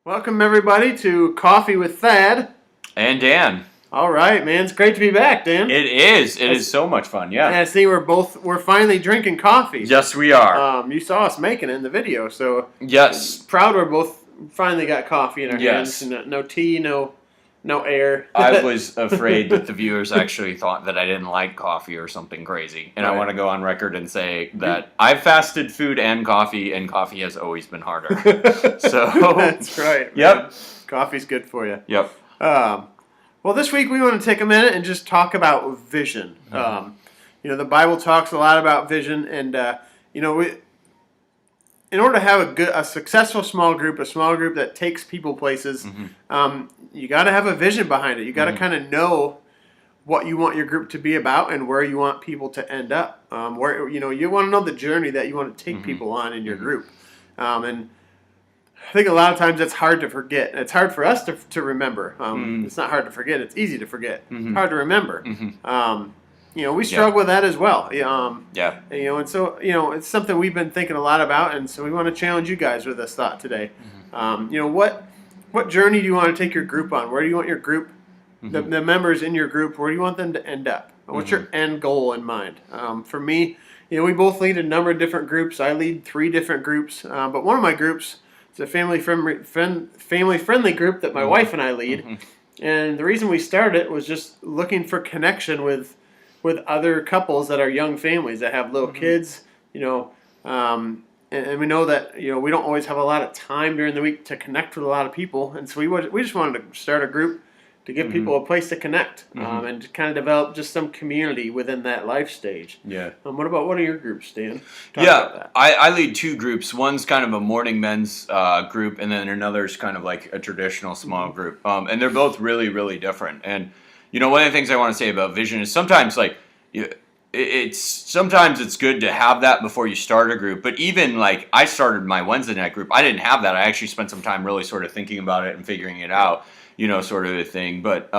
Welcome everybody to Coffee with Thad. And Dan. All right, man. It's great to be back, Dan. It is. It is so much fun. Yeah. And I see we're finally drinking coffee. Yes, we are. You saw us making it in the video, so Yes. proud we're both finally got coffee in our Yes. hands. No tea, no air. I was afraid that the viewers actually thought that I didn't like coffee or something crazy. And I Right. want to go on record and say that I've fasted food and coffee has always been harder. So That's right. Yep. Man. Coffee's good for you. Yep. Well, this week we want to take a minute and just talk about vision. The Bible talks a lot about vision, and in order to have a successful small group that takes people places, you got to have a vision behind it. You got to kind of know what you want your group to be about and where you want people to end up. Where you want to know the journey that you want to take people on in your group, and I think a lot of times it's hard to forget. It's hard for us to remember. It's not hard to forget. It's easy to forget. It's hard to remember. We struggle with that as well. Yeah. And so it's something we've been thinking a lot about, and so we want to challenge you guys with this thought today. What journey do you want to take your group on? Where do you want your group, the members in your group, where do you want them to end up? What's your end goal in mind? For me, we both lead a number of different groups. I lead 3 different groups, but one of my groups, it's a family-friendly group that my wife and I lead. And the reason we started it was just looking for connection with other couples that are young families that have little kids, and we know that we don't always have a lot of time during the week to connect with a lot of people, and so we just wanted to start a group to give people a place to connect, and to kind of develop just some community within that life stage. Yeah. What about one of your groups, Dan? Talk about that. I lead 2 groups. One's kind of a morning men's group, and then another's kind of like a traditional small group. And they're both really, really different. And one of the things I want to say about vision is sometimes it's good to have that before you start a group. But even like I started my Wednesday night group, I didn't have that. I actually spent some time really sort of thinking about it and figuring it out, sort of a thing. But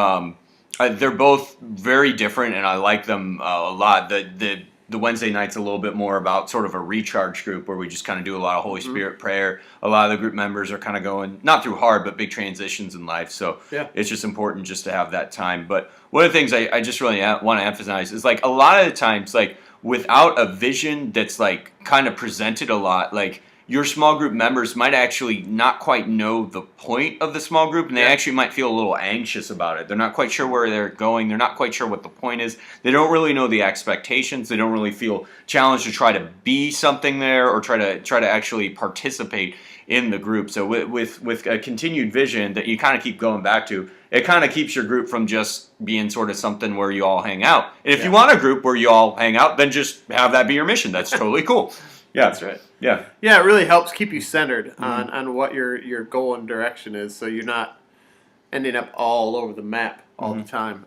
they're both very different, and I like them a lot. The Wednesday night's a little bit more about sort of a recharge group where we just kind of do a lot of Holy Spirit prayer. A lot of the group members are kind of going, not through hard, but big transitions in life. So it's just important just to have that time. But one of the things I just really want to emphasize is like a lot of the times, like without a vision that's like kind of presented a lot, like your small group members might actually not quite know the point of the small group, and they actually might feel a little anxious about it. They're not quite sure where they're going. They're not quite sure what the point is. They don't really know the expectations. They don't really feel challenged to try to be something there or try to actually participate in the group. So with a continued vision that you kind of keep going back to, it kind of keeps your group from just being sort of something where you all hang out. And if you want a group where you all hang out, then just have that be your mission. That's totally cool. Yeah, That's right. Yeah. Yeah, it really helps keep you centered on what your goal and direction is, so you're not ending up all over the map all the time.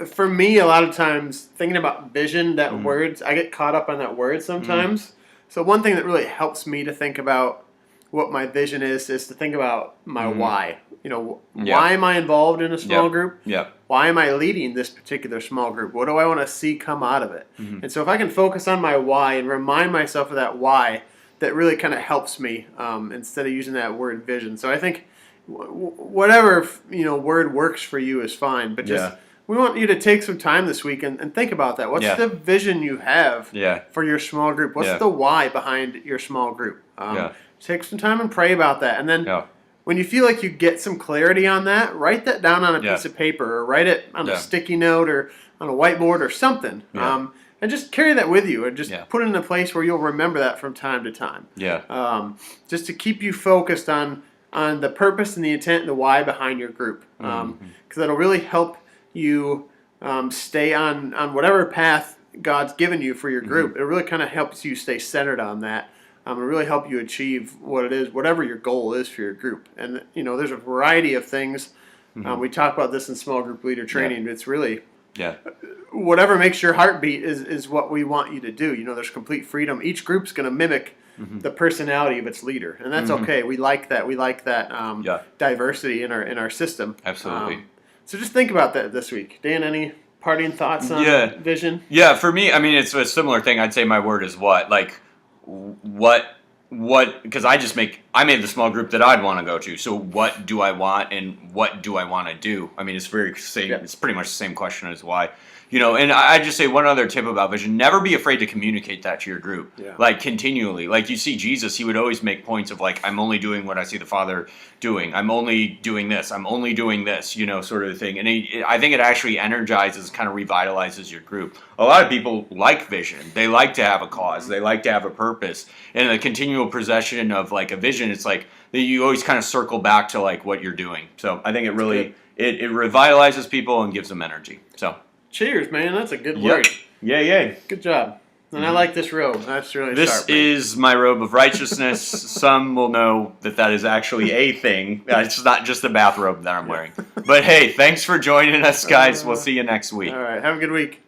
For me, a lot of times thinking about vision, that words, I get caught up on that word sometimes. So one thing that really helps me to think about what my vision is to think about my why. Why am I involved in a small group? Yeah. Why am I leading this particular small group? What do I want to see come out of it? And so if I can focus on my why and remind myself of that why, that really kind of helps me instead of using that word vision. So I think whatever word works for you is fine, but just we want you to take some time this week and think about that. What's the vision you have for your small group? What's the why behind your small group? Take some time and pray about that. And then when you feel like you get some clarity on that, write that down on a piece of paper or write it on a sticky note or on a whiteboard or something. And just carry that with you and just put it in a place where you'll remember that from time to time. Just to keep you focused on the purpose and the intent and the why behind your group. Because that'll really help you stay on whatever path God's given you for your group. It really kind of helps you stay centered on that. It really help you achieve what it is, whatever your goal is for your group. And there's a variety of things. We talk about this in small group leader training. It's really whatever makes your heart beat is what we want you to do. There's complete freedom. Each group's going to mimic the personality of its leader, and that's okay. We like that. We like that diversity in our system. Absolutely. So just think about that this week. Dan, any parting thoughts on vision? Yeah, for me, I mean, it's a similar thing. I'd say my word is what, like, what, because I I made the small group that I'd want to go to. So what do I want and what do I want to do? I mean, it's it's pretty much the same question as why. And I just say one other tip about vision: never be afraid to communicate that to your group, like continually. Like you see Jesus, he would always make points of like, I'm only doing what I see the Father doing. I'm only doing this. I'm only doing this, sort of thing. And I think it actually energizes, kind of revitalizes your group. A lot of people like vision. They like to have a cause. They like to have a purpose. And the continual possession of like a vision, it's like you always kind of circle back to like what you're doing. So I think it really, it revitalizes people and gives them energy. So. Cheers, man. That's a good word. Yay. Good job. And I like this robe. That's really this sharp. This is my robe of righteousness. Some will know that is actually a thing. It's not just a bathrobe that I'm wearing. But hey, thanks for joining us, guys. We'll see you next week. All right. Have a good week.